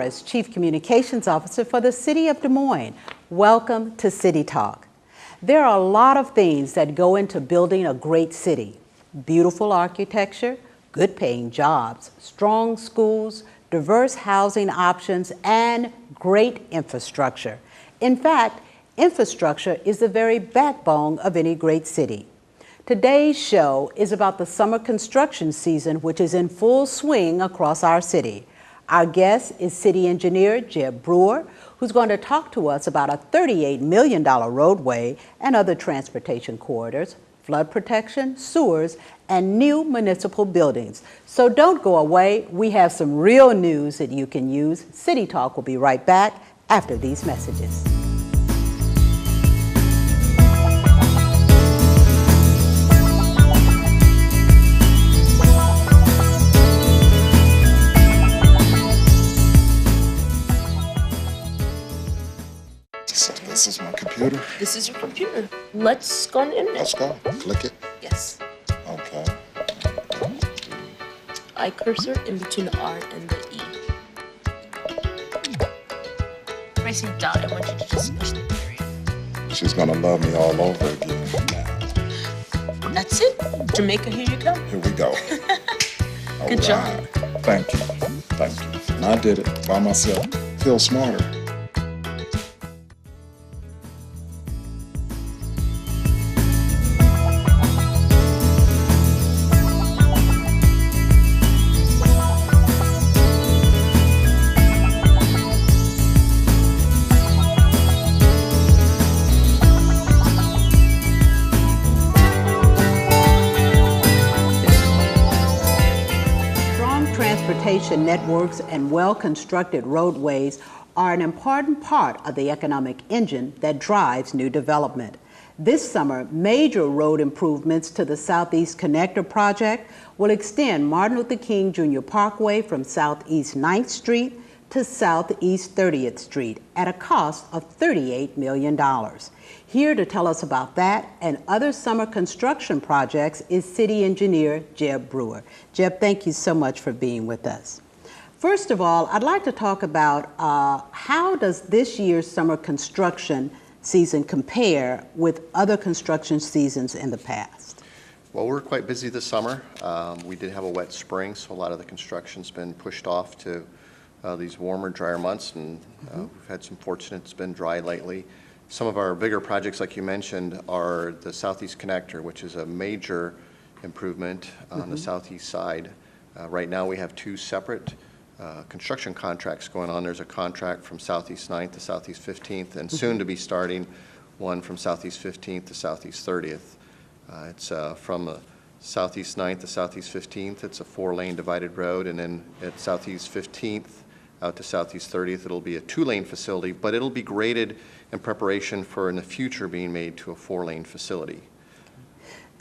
Morris, Chief Communications Officer for the City of Des Moines. Welcome to City Talk. There are a lot of things that go into building a great city. Beautiful architecture, good paying jobs, strong schools, diverse housing options, and great infrastructure. In fact, infrastructure is the very backbone of any great city. Today's show is about the summer construction season, which is in full swing across our city. Our guest is City Engineer Jeb Brewer, who's going to talk to us about a $38 million roadway and other transportation corridors, flood protection, sewers, and new municipal buildings. So don't go away. We have some real news that you can use. City Talk will be right back after these messages. This is my computer. This is your computer. Let's go on the internet. Let's go. Click it. Yes. Okay. I cursor in between the R and the E. When I say dot, I want you to just push the period. She's gonna love me all over again now. That's it. Jamaica, here you go. Here we go. Good job. Thank you. Thank you. And I did it by myself. Feel smarter. Transportation networks and well-constructed roadways are an important part of the economic engine that drives new development. This summer, major road improvements to the Southeast Connector project will extend Martin Luther King Jr. Parkway from Southeast 9th Street to Southeast 30th Street at a cost of $38 million. Here to tell us about that and other summer construction projects is City Engineer Jeb Brewer. Jeb, thank you so much for being with us. First of all, I'd like to talk about how does this year's summer construction season compare with other construction seasons in the past? Well, we're quite busy this summer. We did have a wet spring, so a lot of the construction's been pushed off to these warmer, drier months, and we've had some fortunate it's been dry lately. Some of our bigger projects, like you mentioned, are the Southeast Connector, which is a major improvement on the southeast side. Right now we have two separate construction contracts going on. There's a contract from Southeast 9th to Southeast 15th, and soon to be starting one from Southeast 15th to Southeast 30th. It's from Southeast 9th to Southeast 15th. It's a 4-lane divided road, and then at Southeast 15th out to Southeast 30th, it'll be a 2-lane facility, but it'll be graded in preparation for in the future being made to a 4-lane facility.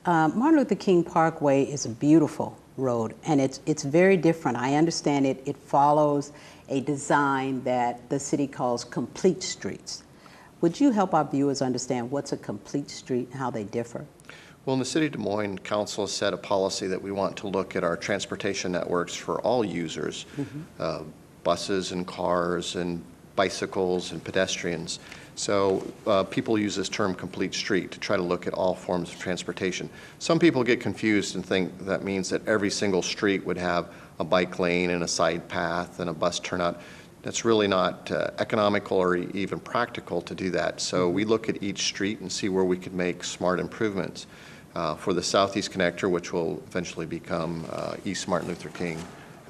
Martin Luther King Parkway is a beautiful road, and it's very different. I understand it follows a design that the city calls complete streets. Would you help our viewers understand what's a complete street and how they differ? Well, in the City of Des Moines, Council has set a policy that we want to look at our transportation networks for all users, buses and cars and bicycles and pedestrians. So people use this term complete street to try to look at all forms of transportation. Some people get confused and think that means that every single street would have a bike lane and a side path and a bus turnout. That's really not economical or even practical to do that. So we look at each street and see where we could make smart improvements. For the Southeast Connector, which will eventually become East Martin Luther King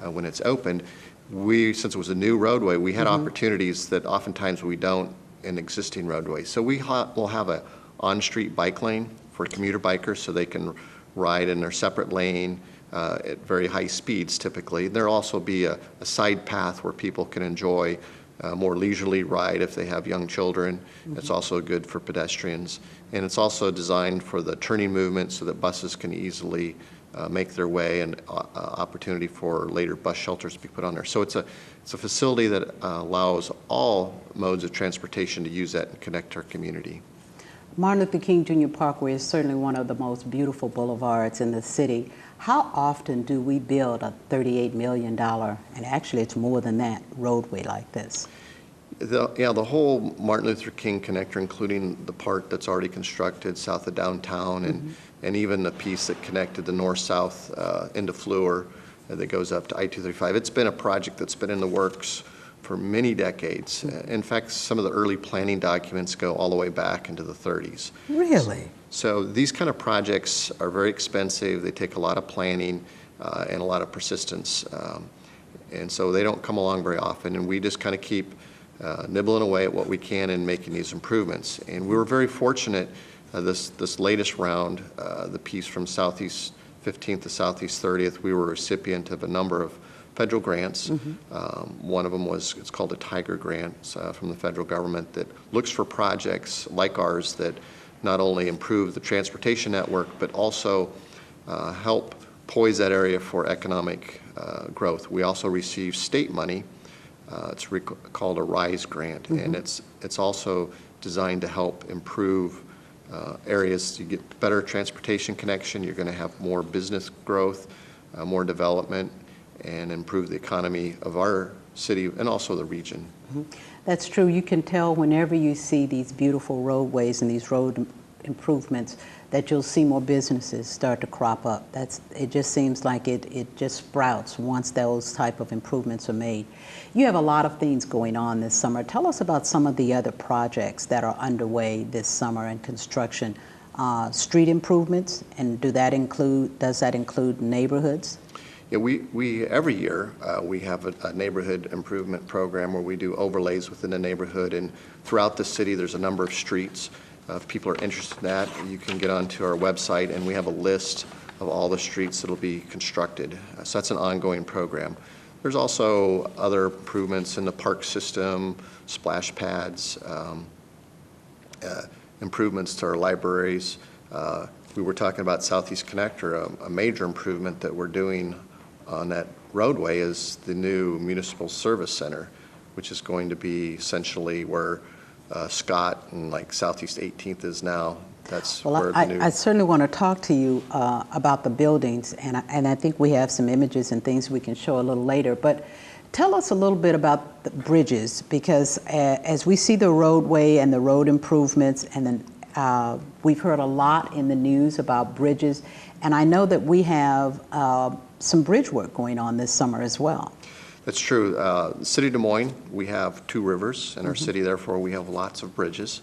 when it's opened, since it was a new roadway, we had opportunities that oftentimes we don't in existing roadways. So we will have a on-street bike lane for commuter bikers so they can ride in their separate lane at very high speeds typically. There'll also be a side path where people can enjoy a more leisurely ride if they have young children. It's also good for pedestrians. And it's also designed for the turning movement so that buses can easily make their way, and opportunity for later bus shelters to be put on there. So it's a facility that allows all modes of transportation to use that and connect our community. Martin Luther King Jr. Parkway is certainly one of the most beautiful boulevards in the city. How often do we build a $38 million, and actually it's more than that, roadway like this? The whole Martin Luther King connector, including the part that's already constructed south of downtown, and even the piece that connected the north-south into Fleur that goes up to I-235. It's been a project that's been in the works for many decades. In fact, some of the early planning documents go all the way back into the 30s. Really? So these kind of projects are very expensive. They take a lot of planning and a lot of persistence. And so they don't come along very often, and we just kind of keep nibbling away at what we can and making these improvements. And we were very fortunate this latest round, the piece from Southeast 15th to Southeast 30th, we were a recipient of a number of federal grants. One of them it's called a Tiger Grant from the federal government that looks for projects like ours that not only improve the transportation network, but also help poise that area for economic growth. We also receive state money. It's called a RISE grant, and it's also designed to help improve areas. You get better transportation connection, you're going to have more business growth, more development, and improve the economy of our city and also the region. That's true. You can tell whenever you see these beautiful roadways and these road improvements that you'll see more businesses start to crop up. It just seems like it just sprouts once those type of improvements are made. You have a lot of things going on this summer. Tell us about some of the other projects that are underway this summer in construction. Street improvements, and does that include neighborhoods? Yeah, we every year we have a neighborhood improvement program where we do overlays within the neighborhood, and throughout the city there's a number of streets. If people are interested in that, you can get onto our website, and we have a list of all the streets that will be constructed. So that's an ongoing program. There's also other improvements in the park system, splash pads, improvements to our libraries. We were talking about Southeast Connector. A major improvement that we're doing on that roadway is the new Municipal Service Center, which is going to be essentially where Scott and like Southeast 18th is now. That's where the new... I certainly want to talk to you about the buildings, and I think we have some images and things we can show a little later. But tell us a little bit about the bridges, because as we see the roadway and the road improvements, and then we've heard a lot in the news about bridges, and I know that we have some bridge work going on this summer as well. That's true. The city of Des Moines, we have two rivers in our city, therefore we have lots of bridges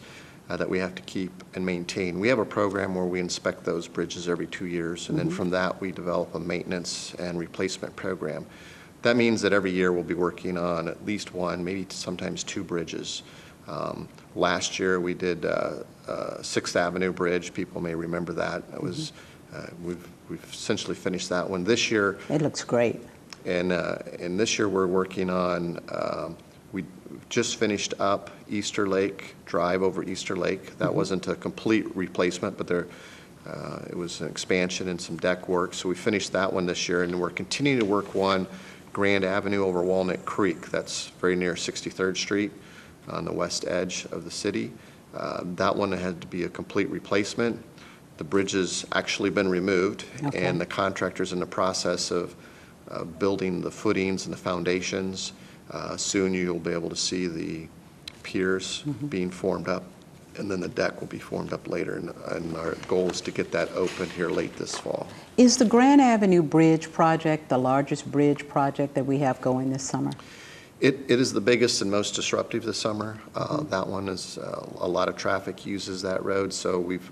that we have to keep and maintain. We have a program where we inspect those bridges every 2 years, and then from that we develop a maintenance and replacement program. That means that every year we'll be working on at least one, maybe sometimes two bridges. Last year we did 6th Avenue Bridge. People may remember that. It was we've essentially finished that one. This year, it looks great. And this year we're working on, we just finished up Easter Lake Drive over Easter Lake. That wasn't a complete replacement, but it was an expansion and some deck work. So we finished that one this year, and we're continuing to work one Grand Avenue over Walnut Creek. That's very near 63rd Street on the west edge of the city. That one had to be a complete replacement. The bridge has actually been removed, and the contractor's in the process of building the footings and the foundations. Soon you'll be able to see the piers being formed up, and then the deck will be formed up later, and our goal is to get that open here late this fall. Is the Grand Avenue Bridge project the largest bridge project that we have going this summer? It is the biggest and most disruptive this summer. That one is, a lot of traffic uses that road, so we've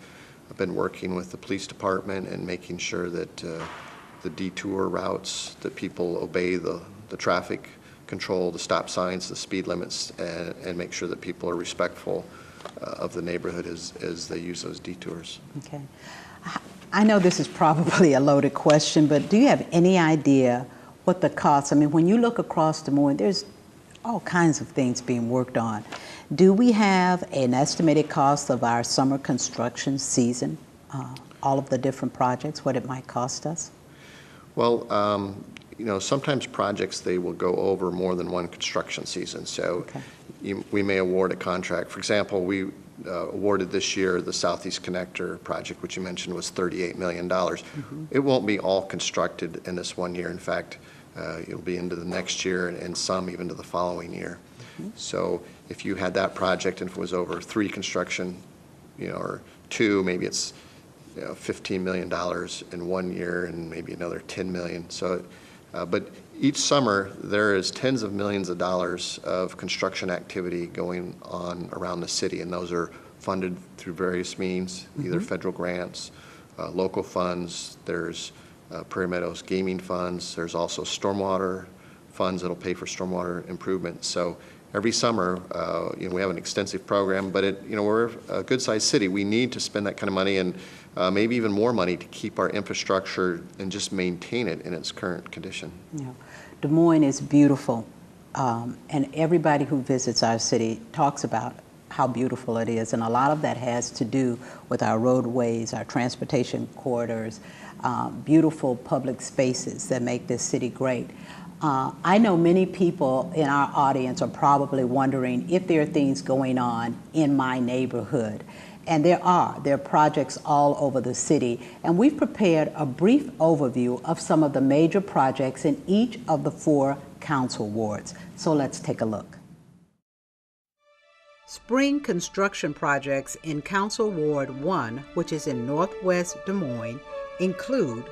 been working with the police department and making sure that the detour routes, that people obey the traffic control, the stop signs, the speed limits, and make sure that people are respectful of the neighborhood as they use those detours. Okay. I know this is probably a loaded question, but do you have any idea what the cost? I mean, when you look across Des Moines, there's all kinds of things being worked on. Do we have an estimated cost of our summer construction season, all of the different projects, what it might cost us? Well, sometimes projects, they will go over more than one construction season. So we may award a contract. For example, we awarded this year the Southeast Connector project, which you mentioned was $38 million. It won't be all constructed in this one year. In fact, it'll be into the next year and some even to the following year. So if you had that project and if it was over 3 construction, or 2, maybe it's $15 million in 1 year and maybe another $10 million. So, but each summer there is tens of millions of dollars of construction activity going on around the city, and those are funded through various means, either federal grants, local funds. There's Prairie Meadows gaming funds. There's also stormwater funds that'll pay for stormwater improvements. So every summer, we have an extensive program, but we're a good-sized city. We need to spend that kind of money and maybe even more money to keep our infrastructure and just maintain it in its current condition. Yeah. Des Moines is beautiful, and everybody who visits our city talks about how beautiful it is, and a lot of that has to do with our roadways, our transportation corridors, beautiful public spaces that make this city great. I know many people in our audience are probably wondering if there are things going on in my neighborhood. And there are projects all over the city. And we've prepared a brief overview of some of the major projects in each of the 4 council wards. So let's take a look. Spring construction projects in Council Ward 1, which is in Northwest Des Moines, include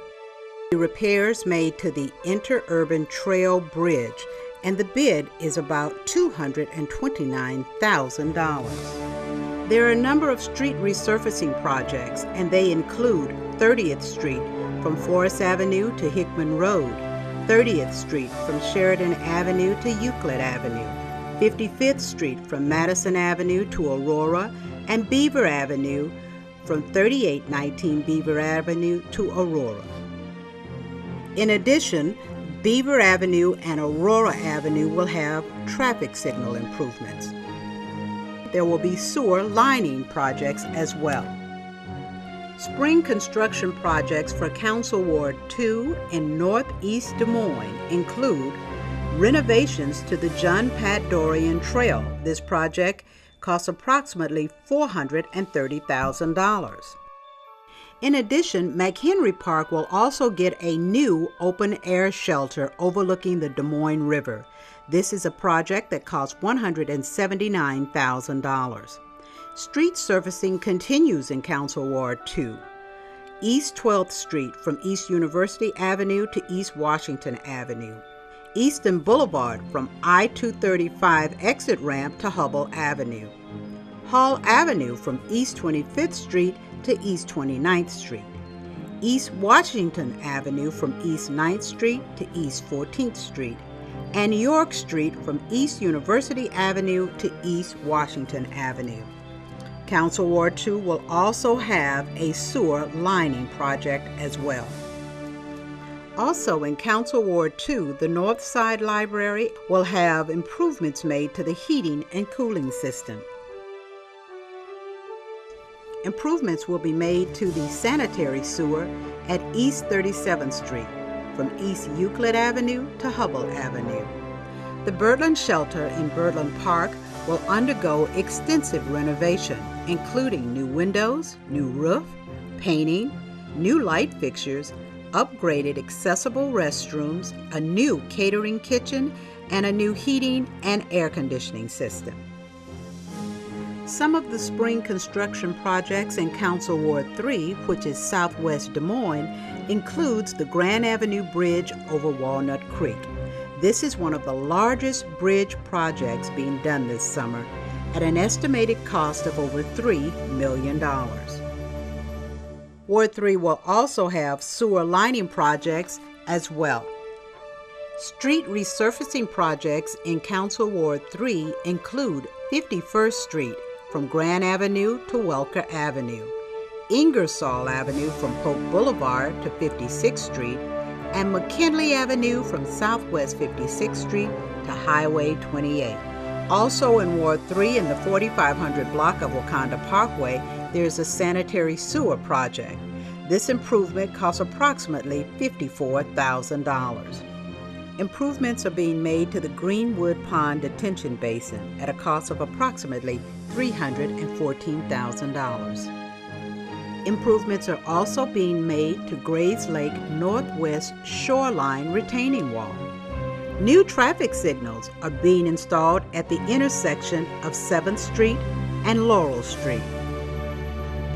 the repairs made to the Interurban Trail Bridge, and the bid is about $229,000. There are a number of street resurfacing projects, and they include 30th Street from Forest Avenue to Hickman Road, 30th Street from Sheridan Avenue to Euclid Avenue, 55th Street from Madison Avenue to Aurora, and Beaver Avenue from 3819 Beaver Avenue to Aurora. In addition, Beaver Avenue and Aurora Avenue will have traffic signal improvements. There will be sewer lining projects as well. Spring construction projects for Council Ward 2 in Northeast Des Moines include renovations to the John Pat Dorian Trail. This project costs approximately $430,000. In addition, McHenry Park will also get a new open-air shelter overlooking the Des Moines River. This is a project that costs $179,000. Street surfacing continues in Council Ward 2. East 12th Street from East University Avenue to East Washington Avenue. Easton Boulevard from I-235 exit ramp to Hubble Avenue. Hall Avenue from East 25th Street to East 29th Street. East Washington Avenue from East 9th Street to East 14th Street. And York Street from East University Avenue to East Washington Avenue. Council Ward 2 will also have a sewer lining project as well. Also in Council Ward 2, the North Side Library will have improvements made to the heating and cooling system. Improvements will be made to the sanitary sewer at East 37th Street, from East Euclid Avenue to Hubble Avenue. The Birdland Shelter in Birdland Park will undergo extensive renovation, including new windows, new roof, painting, new light fixtures, upgraded accessible restrooms, a new catering kitchen, and a new heating and air conditioning system. Some of the spring construction projects in Council Ward 3, which is Southwest Des Moines, includes the Grand Avenue Bridge over Walnut Creek. This is one of the largest bridge projects being done this summer at an estimated cost of over $3 million. Ward 3 will also have sewer lining projects as well. Street resurfacing projects in Council Ward 3 include 51st Street from Grand Avenue to Welker Avenue, Ingersoll Avenue from Polk Boulevard to 56th Street, and McKinley Avenue from Southwest 56th Street to Highway 28. Also in Ward 3 in the 4500 block of Wakanda Parkway, there's a sanitary sewer project. This improvement costs approximately $54,000. improvements are being made to the Greenwood Pond Detention Basin at a cost of approximately $314,000. Improvements are also being made to Grays Lake Northwest Shoreline Retaining Wall. New traffic signals are being installed at the intersection of 7th Street and Laurel Street.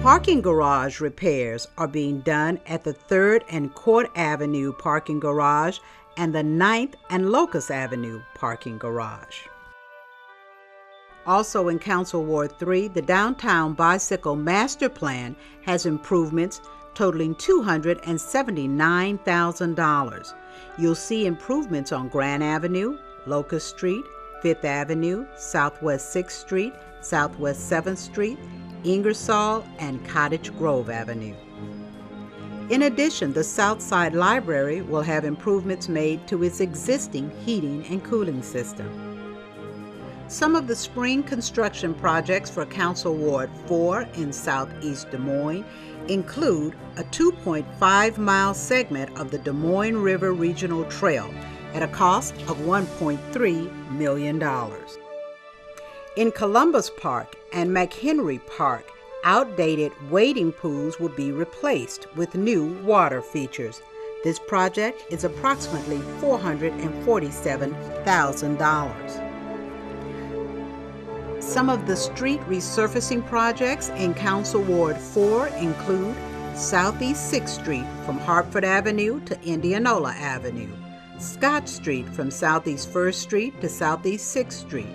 Parking garage repairs are being done at the 3rd and Court Avenue parking garage and the 9th and Locust Avenue parking garage. Also in Council Ward 3, the Downtown Bicycle Master Plan has improvements totaling $279,000. You'll see improvements on Grand Avenue, Locust Street, 5th Avenue, Southwest 6th Street, Southwest 7th Street, Ingersoll, and Cottage Grove Avenue. In addition, the Southside Library will have improvements made to its existing heating and cooling system. Some of the spring construction projects for Council Ward 4 in Southeast Des Moines include a 2.5-mile segment of the Des Moines River Regional Trail at a cost of $1.3 million. In Columbus Park and McHenry Park, outdated wading pools will be replaced with new water features. This project is approximately $447,000. Some of the street resurfacing projects in Council Ward 4 include Southeast 6th Street from Hartford Avenue to Indianola Avenue, Scott Street from Southeast 1st Street to Southeast 6th Street,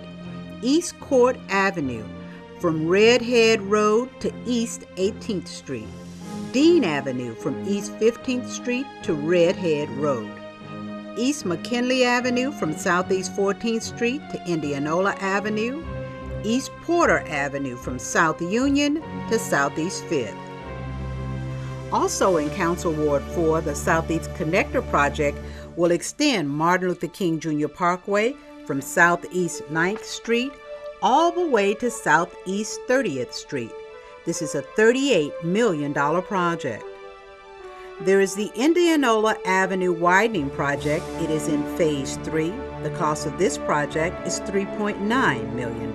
East Court Avenue from Redhead Road to East 18th Street, Dean Avenue from East 15th Street to Redhead Road, East McKinley Avenue from Southeast 14th Street to Indianola Avenue, East Porter Avenue from South Union to Southeast 5th. Also in Council Ward 4, the Southeast Connector Project will extend Martin Luther King Jr. Parkway from Southeast 9th Street all the way to Southeast 30th Street. This is a $38 million project. There is the Indianola Avenue Widening Project. It is in Phase 3. The cost of this project is $3.9 million.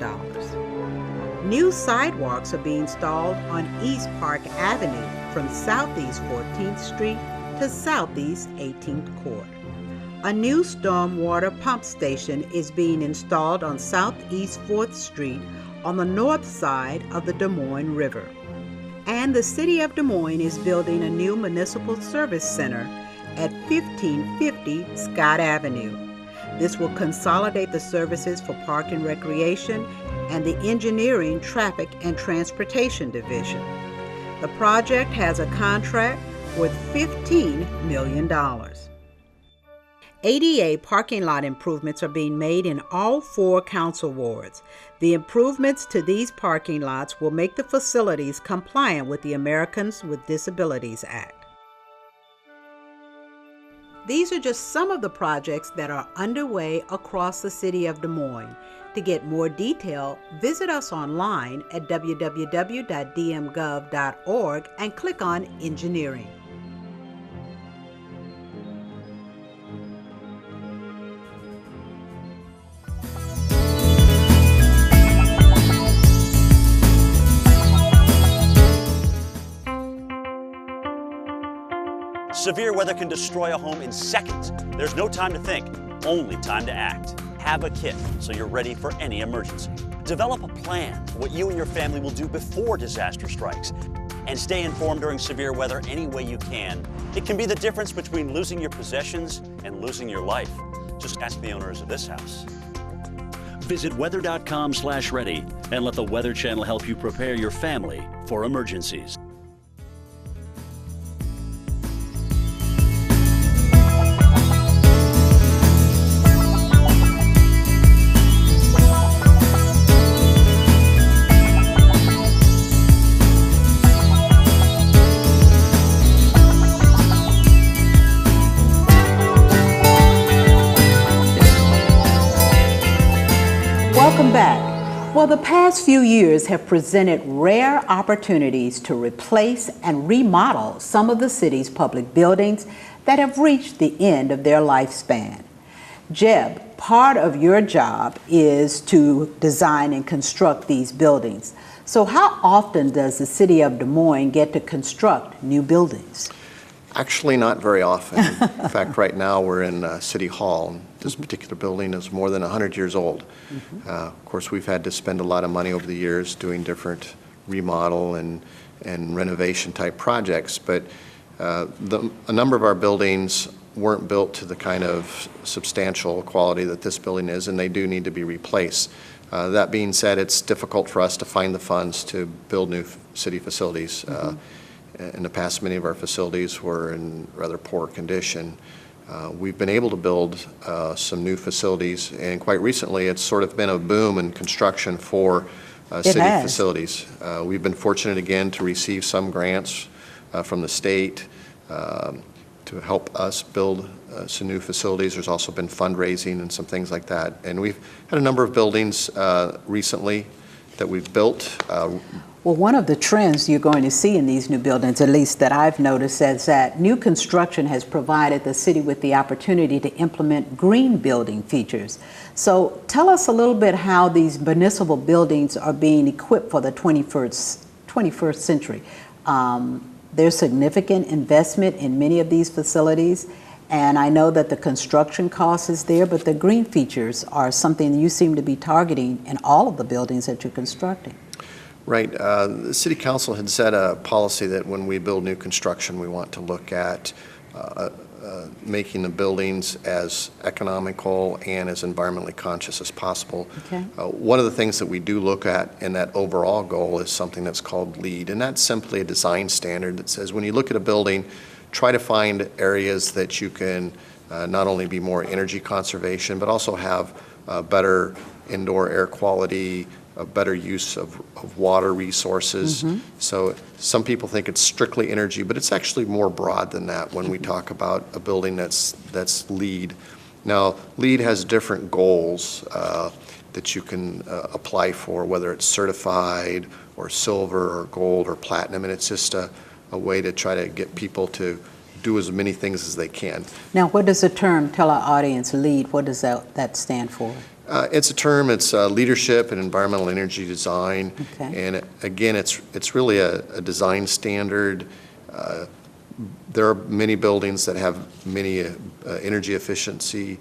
New sidewalks are being installed on East Park Avenue from Southeast 14th Street to Southeast 18th Court. A new stormwater pump station is being installed on Southeast 4th Street on the north side of the Des Moines River. And the City of Des Moines is building a new municipal service center at 1550 Scott Avenue. This will consolidate the services for Park and Recreation and the Engineering, Traffic, and Transportation Division. The project has a contract worth $15 million. ADA parking lot improvements are being made in all 4 council wards. The improvements to these parking lots will make the facilities compliant with the Americans with Disabilities Act. These are just some of the projects that are underway across the city of Des Moines. To get more detail, visit us online at www.dmgov.org and click on Engineering. Severe weather can destroy a home in seconds. There's no time to think, only time to act. Have a kit so you're ready for any emergency. Develop a plan for what you and your family will do before disaster strikes. And stay informed during severe weather any way you can. It can be the difference between losing your possessions and losing your life. Just ask the owners of this house. Visit weather.com/ready and let the Weather Channel help you prepare your family for emergencies. Welcome back. Well, the past few years have presented rare opportunities to replace and remodel some of the city's public buildings that have reached the end of their lifespan. Jeb, part of your job is to design and construct these buildings. So how often does the city of Des Moines get to construct new buildings? Actually, not very often. In fact, right now we're in City Hall. This particular building is more than 100 years old. Of course, we've had to spend a lot of money over the years doing different remodel and renovation type projects, but a number of our buildings weren't built to the kind of substantial quality that this building is, and they do need to be replaced. That being said, it's difficult for us to find the funds to build new city facilities. In the past, many of our facilities were in rather poor condition. We've been able to build some new facilities, and quite recently it's sort of been a boom in construction for city facilities. We've been fortunate again to receive some grants from the state to help us build some new facilities. There's also been fundraising and some things like that. And we've had a number of buildings recently that we've built. Well, one of the trends you're going to see in these new buildings, at least that I've noticed, is that new construction has provided the city with the opportunity to implement green building features. So tell us a little bit how these municipal buildings are being equipped for the 21st century. There's significant investment in many of these facilities, and I know that the construction cost is there, but the green features are something you seem to be targeting in all of the buildings that you're constructing. Right. The City Council had set a policy that when we build new construction, we want to look at making the buildings as economical and as environmentally conscious as possible. Okay. One of the things that we do look at in that overall goal is something that's called LEED, and that's simply a design standard that says when you look at a building, try to find areas that you can not only be more energy conservation, but also have better indoor air quality, a better use of water resources. So some people think it's strictly energy, but it's actually more broad than that when we talk about a building that's LEED. Now, LEED has different goals that you can apply for, whether it's certified or silver or gold or platinum, and it's just a way to try to get people to do as many things as they can. Now, what does the term, tell our audience, LEED, what does that stand for? It's a term, it's leadership and environmental energy design. Okay. And again, it's really a design standard. There are many buildings that have many energy efficiency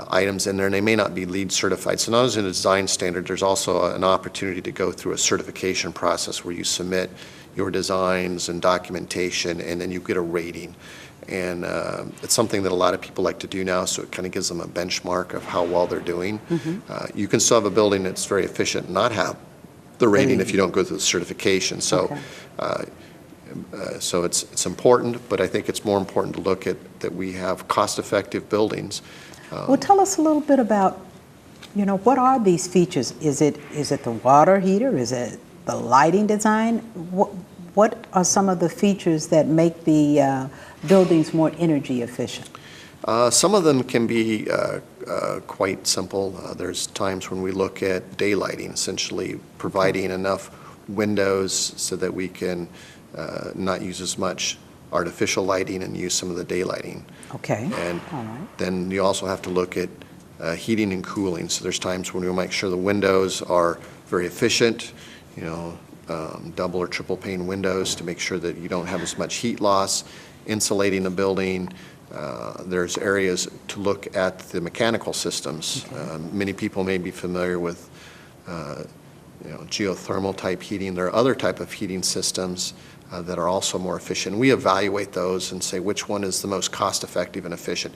items in there, and they may not be LEED certified. So not as a design standard, there's also an opportunity to go through a certification process where you submit your designs and documentation, and then you get a rating. And it's something that a lot of people like to do now, so it kind of gives them a benchmark of how well they're doing. You can still have a building that's very efficient and not have the rating if you don't go through the certification. So, so it's important, but I think it's more important to look at that we have cost-effective buildings. Well, tell us a little bit about, what are these features? Is it the water heater? Is it the lighting design? What are some of the features that make the buildings more energy efficient? Some of them can be quite simple. There's times when we look at daylighting, essentially providing enough windows so that we can not use as much artificial lighting and use some of the daylighting. Okay. And all right. then you also have to look at heating and cooling. So there's times when we make sure the windows are very efficient, double or triple pane windows to make sure that you don't have as much heat loss, insulating the building. There's areas to look at the mechanical systems. Okay. Many people may be familiar with geothermal type heating. There are other type of heating systems that are also more efficient. We evaluate those and say which one is the most cost effective and efficient.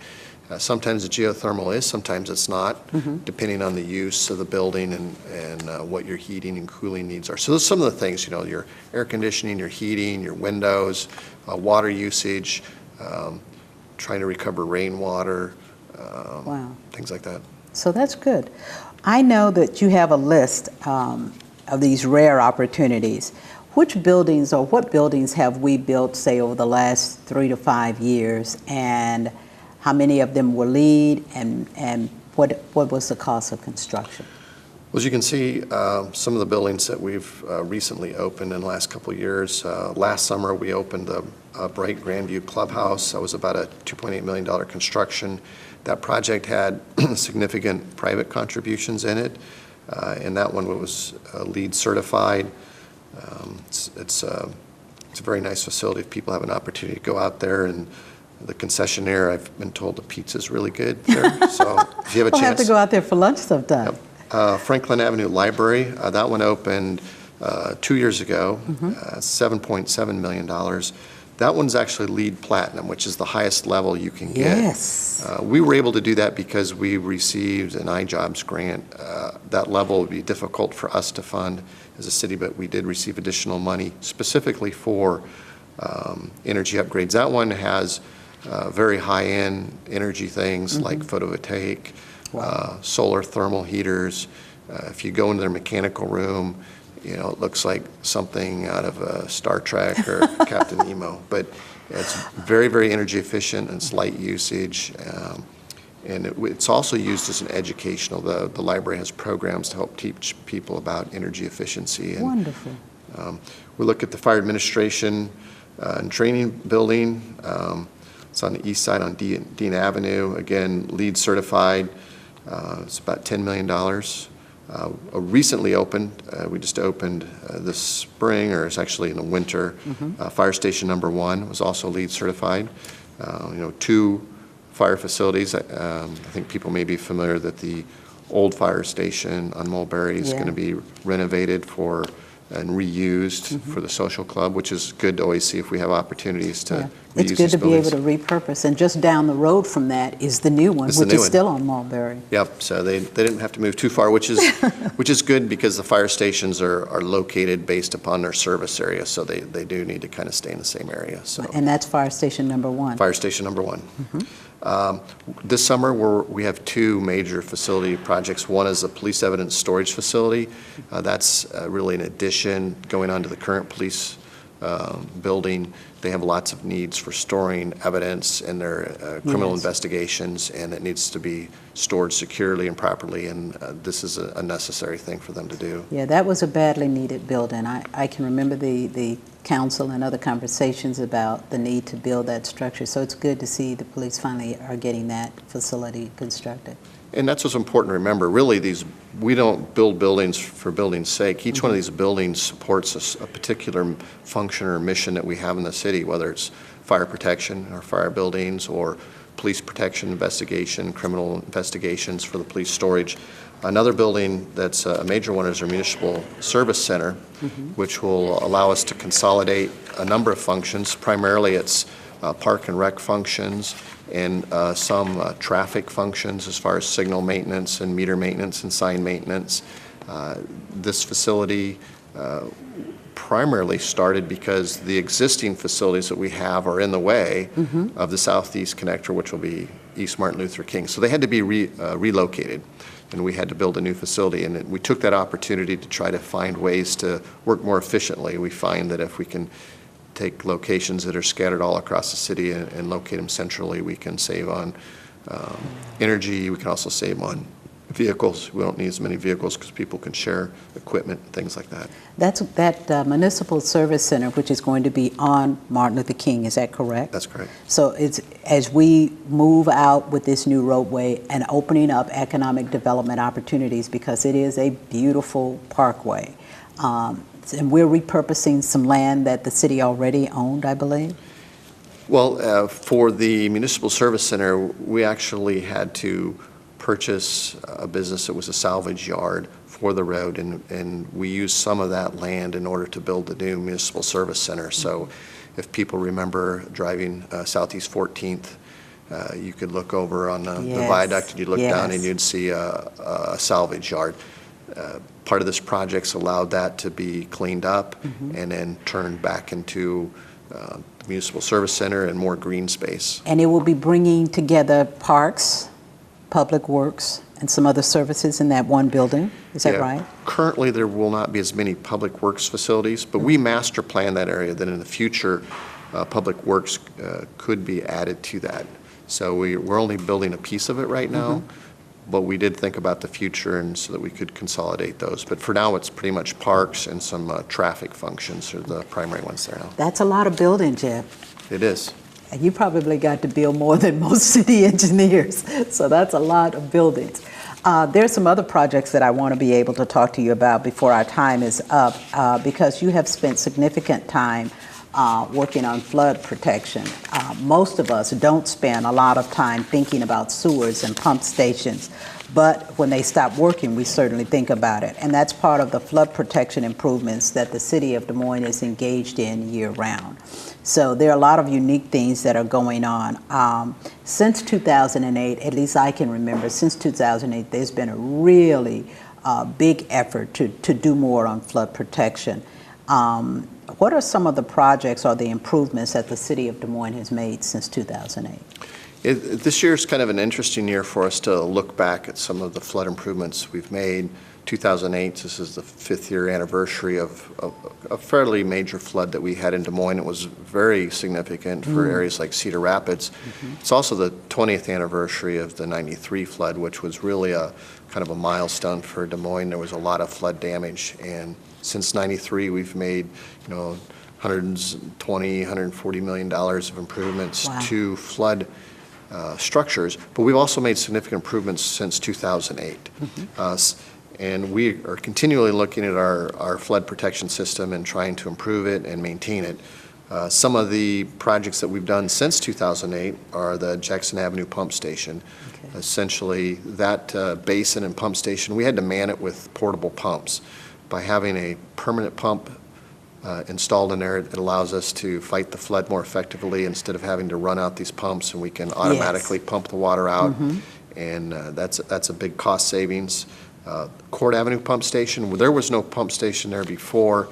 Sometimes the geothermal is, sometimes it's not, depending on the use of the building and what your heating and cooling needs are. So those are some of the things, your air conditioning, your heating, your windows, water usage, trying to recover rainwater, wow. things like that. So that's good. I know that you have a list of these rare opportunities. Which buildings or what buildings have we built, say, over the last 3 to 5 years, and how many of them were LEED, and what was the cost of construction? Well, as you can see, some of the buildings that we've recently opened in the last couple of years. Last summer, we opened the Bright Grandview Clubhouse. That was about a $2.8 million construction. That project had significant private contributions in it, and that one was LEED certified. It's a very nice facility. If people have an opportunity to go out there, and the concessionaire, I've been told the pizza's really good there. So if you have a We'll chance. have to go out there for lunch sometime. Franklin Avenue Library, that one opened 2 years ago, $7.7 million. That one's actually LEED Platinum, which is the highest level you can get. Yes. We were able to do that because we received an iJobs grant. That level would be difficult for us to fund as a city, but we did receive additional money specifically for energy upgrades. That one has very high-end energy things like photovoltaic, solar thermal heaters. If you go into their mechanical room, you know, it looks like something out of Star Trek or Captain Nemo. But it's very, very energy efficient, and it's light usage. And it's also used as an educational. The library has programs to help teach people about energy efficiency. And, Wonderful. we look at the fire administration and training building. It's on the east side on Dean Avenue. Again, LEED certified. It's about $10 million. Recently opened, we just opened this spring, or it's actually in the winter. Fire station number 1 was also LEED certified. 2 fire facilities. I think people may be familiar that the old fire station on Mulberry is going to be renovated and reused for the social club, which is good to always see if we have opportunities to reuse It's good these to buildings. be able to repurpose. And just down the road from that is the new one, It's the which new is one. still on Mulberry. Yep, so they didn't have to move too far, which is good because the fire stations are located based upon their service area, so they do need to kind of stay in the same area. So And that's fire station number 1. fire station number 1. This summer, we have 2 major facility projects. One is a police evidence storage facility. That's really an addition going on to the current police building. They have lots of needs for storing evidence in their criminal investigations, and it needs to be stored securely and properly, and this is a necessary thing for them to do. Yeah, that was a badly needed building. I can remember the council and other conversations about the need to build that structure, so it's good to see the police finally are getting that facility constructed. And that's what's important to remember. Really, we don't build buildings for building's sake. Each one of these buildings supports a particular function or mission that we have in the city, whether it's fire protection or fire buildings, or police protection, investigation, criminal investigations for the police storage. Another building that's a major one is our municipal service center, which will allow us to consolidate a number of functions. Primarily, it's park and rec functions, and some traffic functions as far as signal maintenance and meter maintenance and sign maintenance. This facility primarily started because the existing facilities that we have are in the way of the Southeast Connector, which will be East Martin Luther King. So they had to be relocated, and we had to build a new facility. And we took that opportunity to try to find ways to work more efficiently. We find that if we can take locations that are scattered all across the city and locate them centrally, we can save on energy. We can also save on vehicles. We don't need as many vehicles because people can share equipment, things like that. That municipal service center, which is going to be on Martin Luther King, is that correct? That's correct. So it's, as we move out with this new roadway and opening up economic development opportunities, because it is a beautiful parkway, and we're repurposing some land that the city already owned, I believe? Well, for the municipal service center, we actually had to purchase a business that was a salvage yard for the road, and we used some of that land in order to build the new municipal service center. So if people remember driving Southeast 14th, you could look over on the viaduct, and you'd look down and you'd see a salvage yard. Part of this project's allowed that to be cleaned up and then turned back into the municipal service center and more green space. And it will be bringing together parks, public works, and some other services in that one building, is that right? Currently, there will not be as many public works facilities, but we master plan that area, that in the future, public works could be added to that. So we're only building a piece of it right now, but we did think about the future, and so that we could consolidate those. But for now, it's pretty much parks and some traffic functions are the primary ones there now. That's a lot of building, Jeff. It is. And you probably got to build more than most city engineers, so that's a lot of buildings. There's some other projects that I want to be able to talk to you about before our time is up, because you have spent significant time working on flood protection. Most of us don't spend a lot of time thinking about sewers and pump stations, but when they stop working, we certainly think about it. And that's part of the flood protection improvements that the city of Des Moines is engaged in year-round. So there are a lot of unique things that are going on. Since 2008, at least I can remember, since 2008, there's been a really big effort to do more on flood protection. What are some of the projects or the improvements that the city of Des Moines has made since 2008? This year is kind of an interesting year for us to look back at some of the flood improvements we've made. 2008, this is the 5th year anniversary of a fairly major flood that we had in Des Moines. It was very significant for areas like Cedar Rapids. It's also the 20th anniversary of the 93 flood, which was really a kind of a milestone for Des Moines. There was a lot of flood damage, and since 93 we've made, you know, $140 million of improvements to flood structures, but we've also made significant improvements since 2008. And we are continually looking at our flood protection system and trying to improve it and maintain it. Some of the projects that we've done since 2008 are the Jackson Avenue Pump Station. Essentially, that basin and pump station, we had to man it with portable pumps. By having a permanent pump installed in there, it allows us to fight the flood more effectively instead of having to run out these pumps, and we can automatically pump the water out, and that's a big cost savings. Court Avenue Pump Station, there was no pump station there before.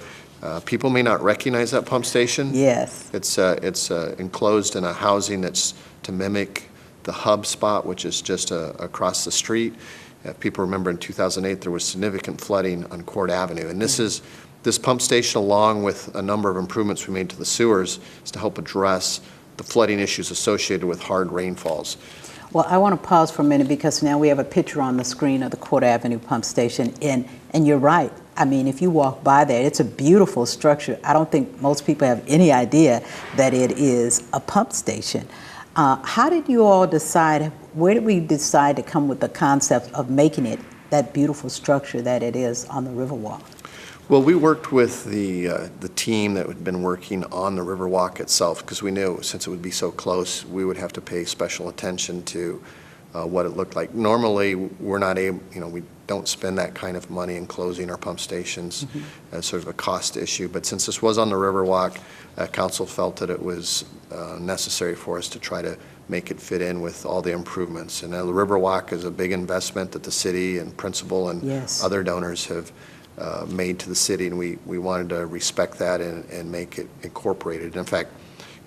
People may not recognize that pump station. Yes. It's enclosed in a housing that's to mimic the hub spot, which is just across the street. If people remember, in 2008 there was significant flooding on Court Avenue, and this pump station, along with a number of improvements we made to the sewers, is to help address the flooding issues associated with hard rainfalls. Well, I want to pause for a minute because now we have a picture on the screen of the Court Avenue Pump Station, and you're right. I mean, if you walk by there, it's a beautiful structure. I don't think most people have any idea that it is a pump station. How did you all decide, where did we decide to come with the concept of making it that beautiful structure that it is on the Riverwalk? Well, we worked with the team that had been working on the Riverwalk itself, because we knew since it would be so close, we would have to pay special attention to what it looked like. Normally, we're not able, we don't spend that kind of money in closing our pump stations as sort of a cost issue. But since this was on the Riverwalk, council felt that it was necessary for us to try to make it fit in with all the improvements. And the Riverwalk is a big investment that the city and principal and other donors have made to the city, and we wanted to respect that and make it incorporated. In fact,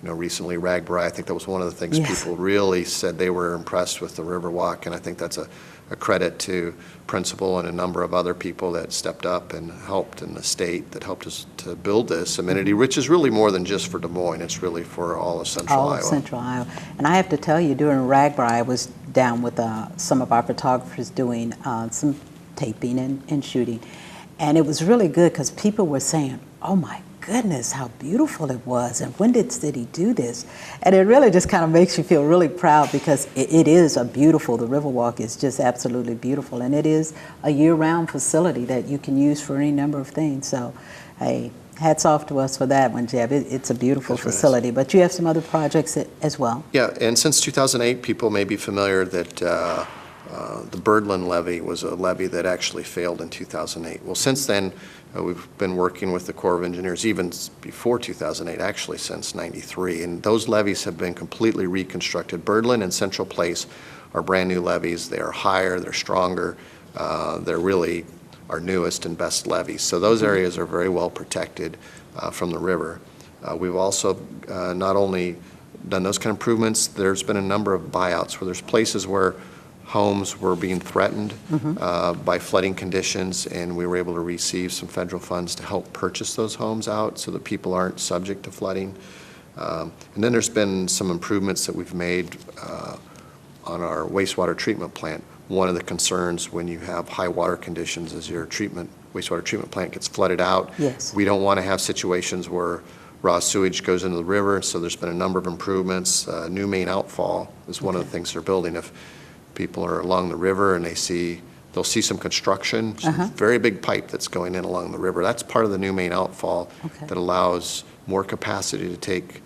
recently Brewer, I think that was one of the things people really said they were impressed with the Riverwalk, and I think that's a credit to principal and a number of other people that stepped up and helped, in the state that helped us to build this amenity, which is really more than just for Des Moines. It's really for all of Central Iowa. All of Central Iowa. And I have to tell you, during Brewer, I was down with some of our photographers doing some taping and shooting. And it was really good because people were saying, oh my goodness, how beautiful it was, and when did city do this? And it really just kind of makes you feel really proud, because it is the Riverwalk is just absolutely beautiful, and it is a year-round facility that you can use for any number of things. So, hey, hats off to us for that one, Jeb. It's a beautiful facility, but you have some other projects as well. Yeah, and since 2008, people may be familiar that the Birdland levee was a levee that actually failed in 2008. Well, since then, we've been working with the Corps of Engineers even before 2008, actually since 93, and those levees have been completely reconstructed. Birdland and Central Place are brand new levees. They are higher, they're stronger, they're really our newest and best levees. So those areas are very well protected from the river. We've also not only done those kind of improvements, there's been a number of buyouts where there's places where homes were being threatened by flooding conditions, and we were able to receive some federal funds to help purchase those homes out so that people aren't subject to flooding. And then there's been some improvements that we've made on our wastewater treatment plant. One of the concerns when you have high water conditions is your wastewater treatment plant gets flooded out. Yes. We don't want to have situations where raw sewage goes into the river, so there's been a number of improvements. New main outfall is one of the things they're building. If people are along the river and they'll see some construction, some very big pipe that's going in along the river. That's part of the new main outfall that allows more capacity to take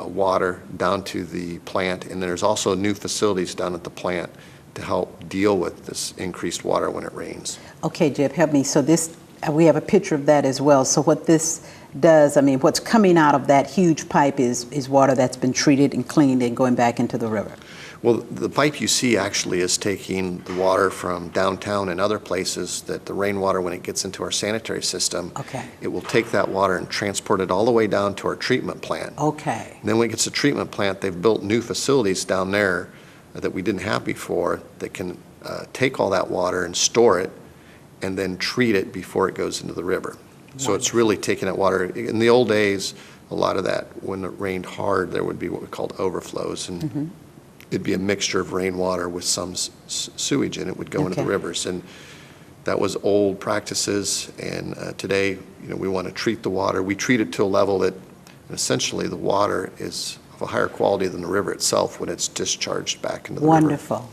water down to the plant. And there's also new facilities down at the plant to help deal with this increased water when it rains. Okay, Jeb, help me. So this, we have a picture of that as well. So what this does, I mean, what's coming out of that huge pipe is water that's been treated and cleaned and going back into the river. Well, the pipe you see actually is taking the water from downtown and other places, that the rainwater, when it gets into our sanitary system, it will take that water and transport it all the way down to our treatment plant. Okay. And then when it gets to treatment plant, they've built new facilities down there that we didn't have before that can take all that water and store it and then treat it before it goes into the river. So it's really taking that water. In the old days, a lot of that, when it rained hard, there would be what we called overflows, and it'd be a mixture of rainwater with some sewage, and it would go into the rivers. And that was old practices, and today, we want to treat the water. We treat it to a level that essentially the water is of a higher quality than the river itself when it's discharged back into the river. Wonderful,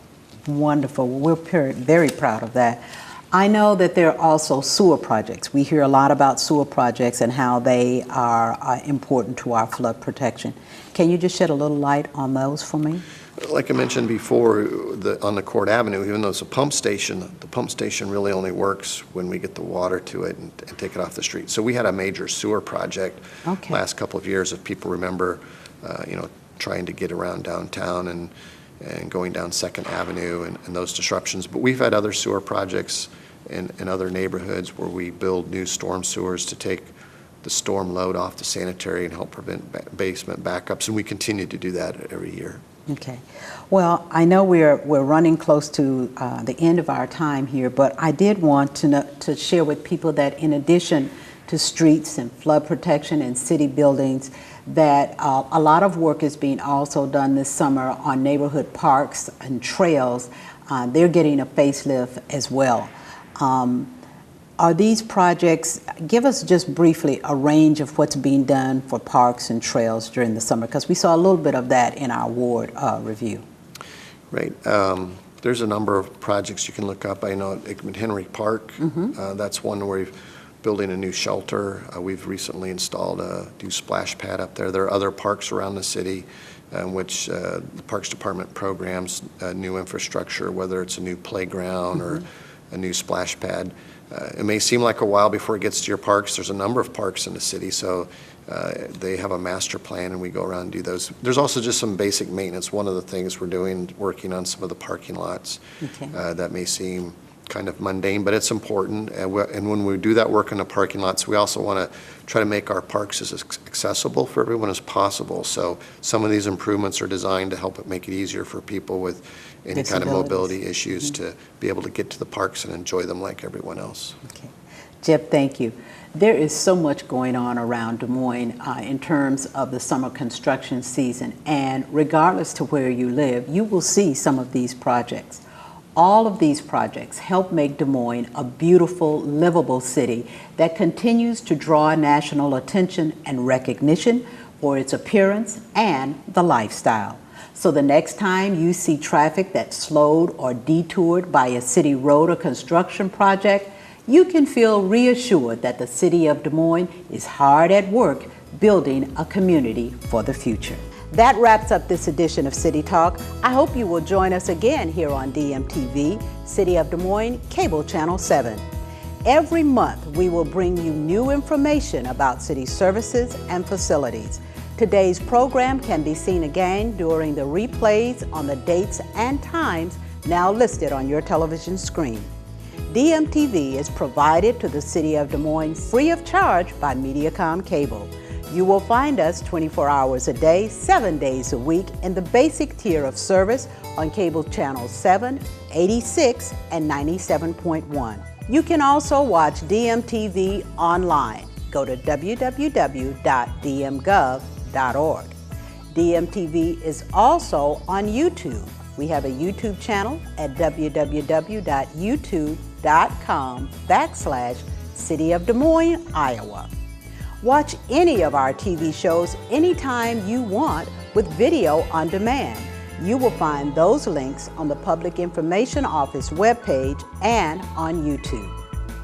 wonderful. We're very proud of that. I know that there are also sewer projects. We hear a lot about sewer projects and how they are important to our flood protection. Can you just shed a little light on those for me? Like I mentioned before, on the Court Avenue, even though it's a pump station, the pump station really only works when we get the water to it and take it off the street. So we had a major sewer project last couple of years, if people remember, trying to get around downtown and going down 2nd Avenue and those disruptions. But we've had other sewer projects in other neighborhoods where we build new storm sewers to take the storm load off the sanitary and help prevent basement backups, and we continue to do that every year. Okay. Well, I know we're running close to the end of our time here, but I did want to share with people that in addition to streets and flood protection and city buildings, that a lot of work is being also done this summer on neighborhood parks and trails. They're getting a facelift as well. Are these projects, give us just briefly a range of what's being done for parks and trails during the summer, because we saw a little bit of that in our ward review. Right. There's a number of projects you can look up. I know at McHenry Park, that's one where we're building a new shelter. We've recently installed a new splash pad up there. There are other parks around the city in which the Parks Department programs new infrastructure, whether it's a new playground or a new splash pad. It may seem like a while before it gets to your parks. There's a number of parks in the city, so they have a master plan and we go around and do those. There's also just some basic maintenance. One of the things we're doing, working on some of the parking lots that may seem kind of mundane, but it's important. And when we do that work in the parking lots, we also want to try to make our parks as accessible for everyone as possible. So some of these improvements are designed to help it make it easier for people with any kind of mobility issues to be able to get to the parks and enjoy them like everyone else. Okay. Jeb, thank you. There is so much going on around Des Moines in terms of the summer construction season, and regardless to where you live, you will see some of these projects. All of these projects help make Des Moines a beautiful, livable city that continues to draw national attention and recognition for its appearance and the lifestyle. So the next time you see traffic that's slowed or detoured by a city road or construction project, you can feel reassured that the city of Des Moines is hard at work building a community for the future. That wraps up this edition of City Talk. I hope you will join us again here on DMTV, City of Des Moines, Cable Channel 7. Every month, we will bring you new information about city services and facilities. Today's program can be seen again during the replays on the dates and times now listed on your television screen. DMTV is provided to the City of Des Moines free of charge by Mediacom Cable. You will find us 24 hours a day, 7 days a week in the basic tier of service on cable channels 7, 86, and 97.1. You can also watch DMTV online. Go to www.dmgov.org. DMTV is also on YouTube. We have a YouTube channel at www.youtube.com/City of Des Moines, Iowa. Watch any of our TV shows anytime you want with video on demand. You will find those links on the Public Information Office webpage and on YouTube.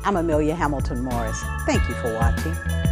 I'm Amelia Hamilton Morris. Thank you for watching.